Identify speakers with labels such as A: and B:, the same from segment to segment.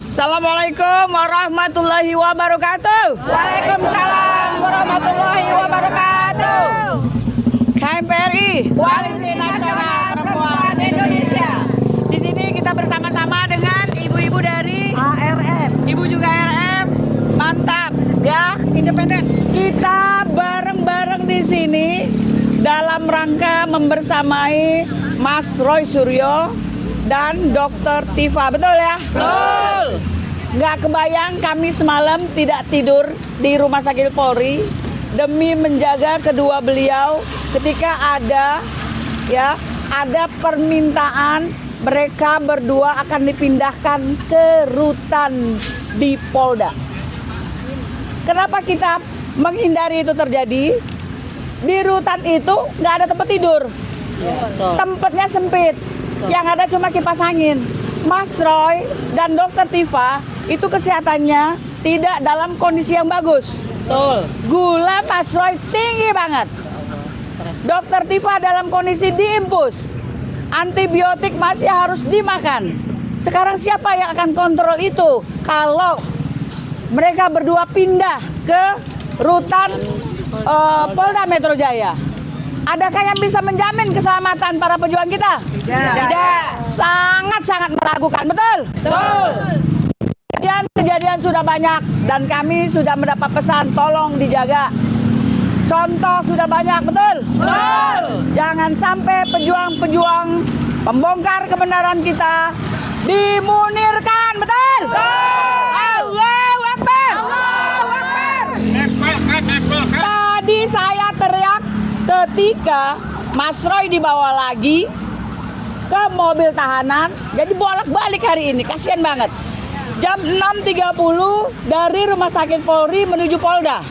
A: Assalamualaikum warahmatullahi wabarakatuh.
B: Waalaikumsalam warahmatullahi wabarakatuh.
A: KMPRI, Koalisi Nasional Perempuan Indonesia. Di sini kita bersama-sama dengan ibu-ibu dari
B: ARM.
A: Ibu juga ARM. Mantap, ya, independen. Kita bareng-bareng di sini dalam rangka membersamai Mas Roy Suryo dan Dr. Tifa, betul ya?
B: Betul.
A: Nggak kebayang kami semalam tidak tidur di Rumah Sakit Polri demi menjaga kedua beliau ketika ada permintaan mereka berdua akan dipindahkan ke rutan di Polda. Kenapa kita menghindari itu terjadi? Di rutan itu nggak ada tempat tidur, tempatnya sempit. Yang ada cuma kipas angin. Mas Roy dan Dr. Tifa itu kesehatannya tidak dalam kondisi yang bagus.
B: Betul.
A: Gula Mas Roy tinggi banget. Dr. Tifa dalam kondisi diimpus. Antibiotik masih harus dimakan. Sekarang siapa yang akan kontrol itu? Kalau mereka berdua pindah ke rutan Polda Metro Jaya. Adakah yang bisa menjamin keselamatan para pejuang kita?
B: Tidak.
A: Sangat-sangat meragukan, betul?
B: Betul.
A: Kejadian sudah banyak dan kami sudah mendapat pesan tolong dijaga. Contoh sudah banyak, betul?
B: Betul.
A: Jangan sampai pejuang-pejuang pembongkar kebenaran kita dimunirkan, betul? Allahu Akbar. Tadi saya teriak ketika Mas Roy dibawa lagi ke mobil tahanan, jadi bolak-balik hari ini, kasihan banget. Jam 6.30 dari Rumah Sakit Polri menuju Polda.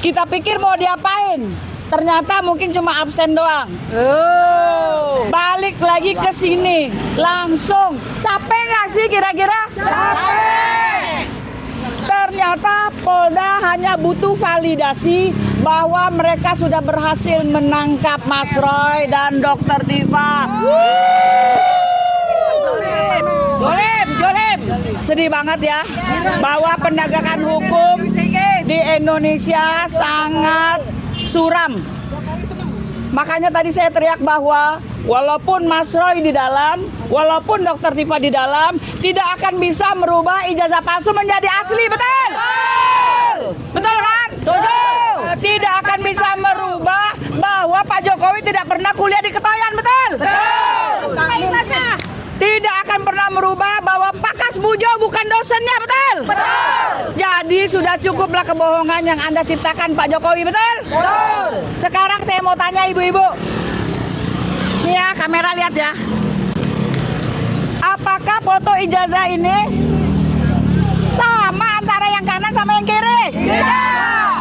A: Kita pikir mau diapain, ternyata mungkin cuma absen doang. Balik lagi ke sini, langsung. Capek nggak sih kira-kira?
B: Capek.
A: Ternyata Polda hanya butuh validasi bahwa mereka sudah berhasil menangkap Mas Roy dan Dr. Tifa. Jolim. Sedih banget ya bahwa penegakan hukum di Indonesia sangat suram. Makanya tadi saya teriak bahwa walaupun Mas Roy di dalam, walaupun Dr. Tifa di dalam, tidak akan bisa merubah ijazah palsu menjadi asli, betul? Betul kan? Tidak akan bisa merubah bahwa Pak Jokowi tidak pernah kuliah di Ketoyan, betul? Tidak akan pernah merubah bahwa Pak Kasbujo bukan dosennya, betul? Jadi sudah cukuplah kebohongan yang Anda ciptakan Pak Jokowi, betul? Sekarang saya mau tanya ibu-ibu. Nih ya, kamera lihat ya. Apakah foto ijazah ini sama antara yang kanan sama yang kiri? Tidak.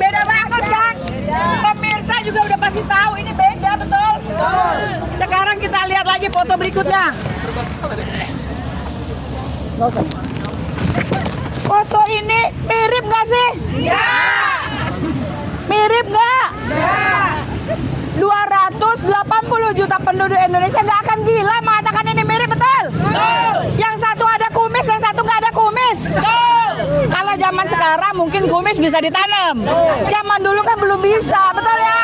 A: Beda banget kan? Pemirsa juga udah pasti tahu ini beda, betul? Sekarang kita lihat lagi foto berikutnya. Foto ini mirip nggak sih? Mirip nggak? 280 juta penduduk Indonesia nggak akan gila mengatakan ini mirip, betul? Yang satu ada kumis, yang satu nggak ada kumis. Kalau zaman sekarang mungkin kumis bisa ditanam. Zaman dulu kan belum bisa, betul ya?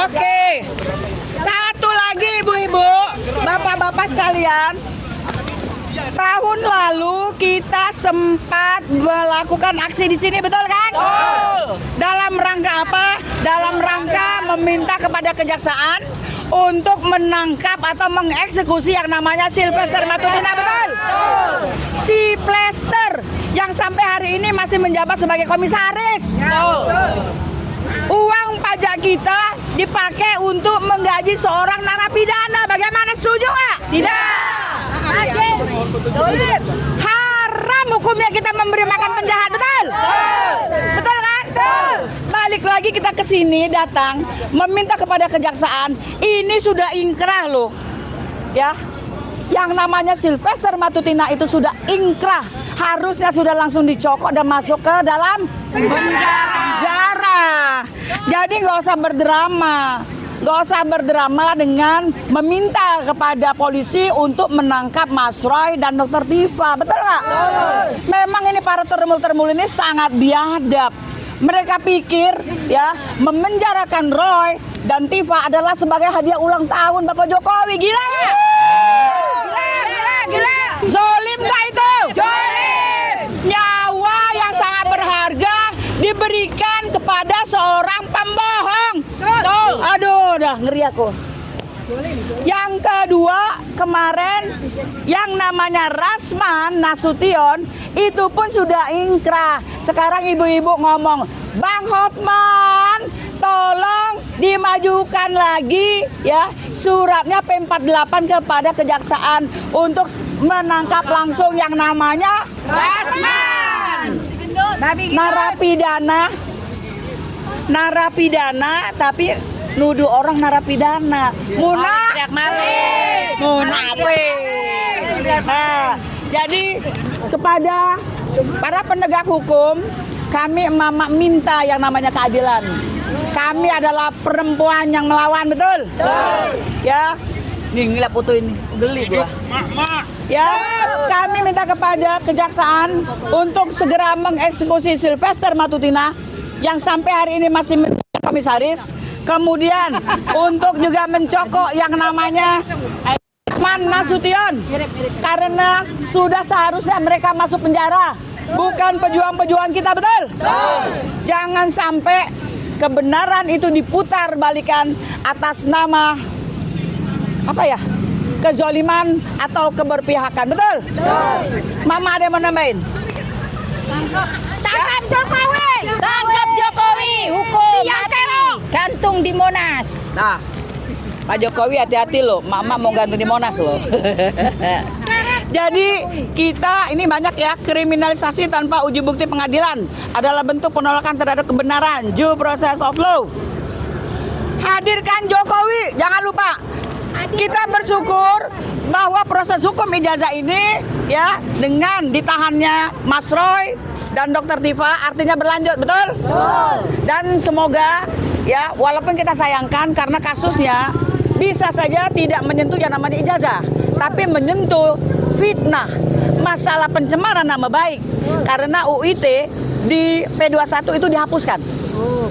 A: Oke. Satu lagi ibu-ibu, bapak-bapak sekalian. Tahun lalu kita sempat melakukan aksi di sini, betul kan? Dalam rangka apa? Dalam rangka meminta kepada kejaksaan untuk menangkap atau mengeksekusi yang namanya Sylvester Matutina, betul? Si Plester yang sampai hari ini masih menjabat sebagai komisaris. Uang pajak kita dipakai untuk menggaji seorang narapidana. Bagaimana, setuju nggak? Tidak. Haram hukumnya kita memberi makan penjahat, betul? Betul kan? Balik lagi kita ke sini datang meminta kepada kejaksaan. Ini sudah ingkrah loh, ya. Yang namanya Sylvester Matutina itu sudah ingkrah, harusnya sudah langsung dicokok dan masuk ke dalam penjara. Jadi nggak usah berdrama. Nggak usah berdrama dengan meminta kepada polisi untuk menangkap Mas Roy dan Dokter Tifa. Betul nggak? Memang ini para termul-termul ini sangat biadab. Mereka pikir ya memenjarakan Roy dan Tifa adalah sebagai hadiah ulang tahun Bapak Jokowi. Gila nggak? Gila. Zolim nggak itu? Zolim. Nyawa yang sangat berharga diberikan kepada seorang pembohong. Aduh, udah ngeri aku. Yang kedua, kemarin yang namanya Rasman Nasution itu pun sudah ingkrah. Sekarang ibu-ibu ngomong, Bang Hotman, tolong dimajukan lagi ya suratnya P48 kepada kejaksaan untuk menangkap langsung yang namanya Rasman. Narapidana tapi nuduh orang narapidana. Muna Nah, jadi kepada para penegak hukum kami mama minta yang namanya keadilan. Kami adalah perempuan yang melawan, betul? Ya. Nih ngeliat foto ini, geli gua. Ya, kami minta kepada kejaksaan untuk segera mengeksekusi Sylvester Matutina yang sampai hari ini masih menjadi komisaris. Kemudian untuk juga mencokok yang namanya Rasman Nasution karena sudah seharusnya mereka masuk penjara, bukan pejuang-pejuang kita, betul? Jangan sampai kebenaran itu diputar balikan atas nama apa ya? Kezoliman atau keberpihakan, betul? Mama ada yang mau nambahin?
B: Tangkap Jokowi. Tangkap Jokowi. Hukum mati. Gantung di Monas.
A: Nah, Pak Jokowi hati-hati loh, Mama mau gantung di Monas loh. Jadi kita ini banyak ya, kriminalisasi tanpa uji bukti pengadilan adalah bentuk penolakan terhadap kebenaran, due process of law. Hadirkan Jokowi, jangan lupa. Kita bersyukur bahwa proses hukum ijazah ini ya dengan ditahannya Mas Roy dan Dokter Tifa artinya berlanjut, betul? Dan semoga ya walaupun kita sayangkan karena kasusnya bisa saja tidak menyentuh yang namanya ijazah, tapi menyentuh fitnah, masalah pencemaran nama baik karena UIT di P21 itu dihapuskan.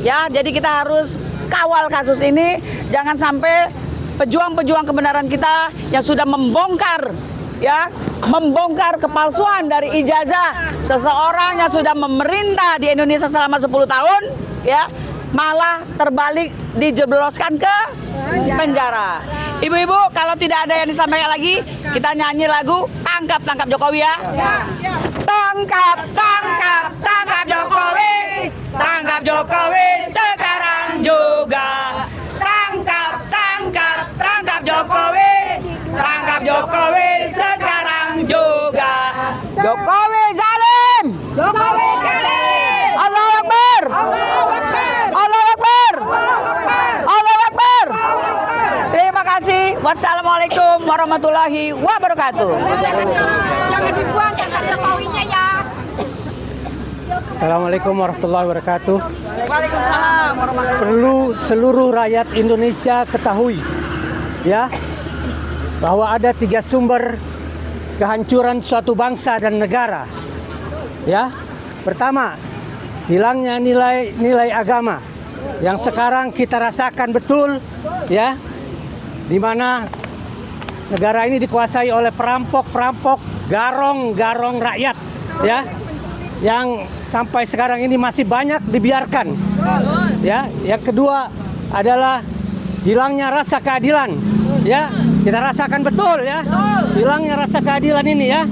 A: Ya, jadi kita harus kawal kasus ini jangan sampai pejuang-pejuang kebenaran kita yang sudah membongkar kepalsuan dari ijazah seseorang yang sudah memerintah di Indonesia selama 10 tahun ya malah terbalik dijebloskan ke penjara. Ibu-ibu, kalau tidak ada yang disampaikan lagi, kita nyanyi lagu Tangkap Jokowi ya. Tangkap Jokowi. Tangkap Jokowi sekarang juga. Tangkap Jokowi. Tangkap Jokowi sekarang juga. Jokowi zalim.
B: Jokowi zalim.
A: Allahu Akbar. Allahu Akbar. Allahu Akbar. Terima kasih. Wassalamualaikum warahmatullahi wabarakatuh.
B: Jangan dibuang tangkap Jokowinya ya.
C: Assalamualaikum warahmatullahi wabarakatuh.
A: Waalaikumsalam warahmatullahi.
C: Perlu seluruh rakyat Indonesia ketahui ya bahwa ada 3 sumber kehancuran suatu bangsa dan negara. Ya. Pertama, hilangnya nilai agama yang sekarang kita rasakan betul ya, di mana negara ini dikuasai oleh perampok-perampok, garong rakyat ya, yang sampai sekarang ini masih banyak dibiarkan. Ya, yang kedua adalah hilangnya rasa keadilan. Ya, kita rasakan betul ya, hilangnya rasa keadilan ini ya,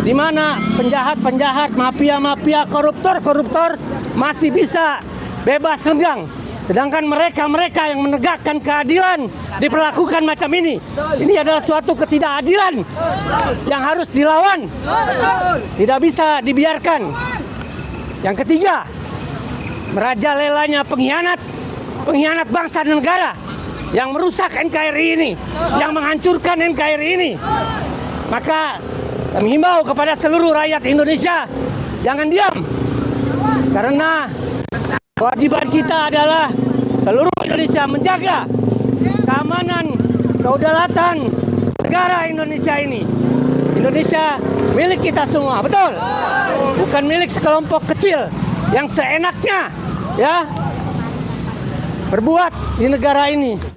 C: di mana penjahat-penjahat, mafia-mafia, koruptor masih bisa bebas lenggang. Sedangkan mereka yang menegakkan keadilan diperlakukan macam ini. Ini adalah suatu ketidakadilan yang harus dilawan. Tidak bisa dibiarkan. Yang ketiga, merajalelanya pengkhianat bangsa dan negara yang merusak NKRI ini, yang menghancurkan NKRI ini. Maka kami himbau kepada seluruh rakyat Indonesia, jangan diam. Karena Kewajiban kita adalah seluruh Indonesia menjaga keamanan, kedaulatan negara Indonesia ini. Indonesia milik kita semua, betul? Bukan milik sekelompok kecil yang seenaknya ya berbuat di negara ini.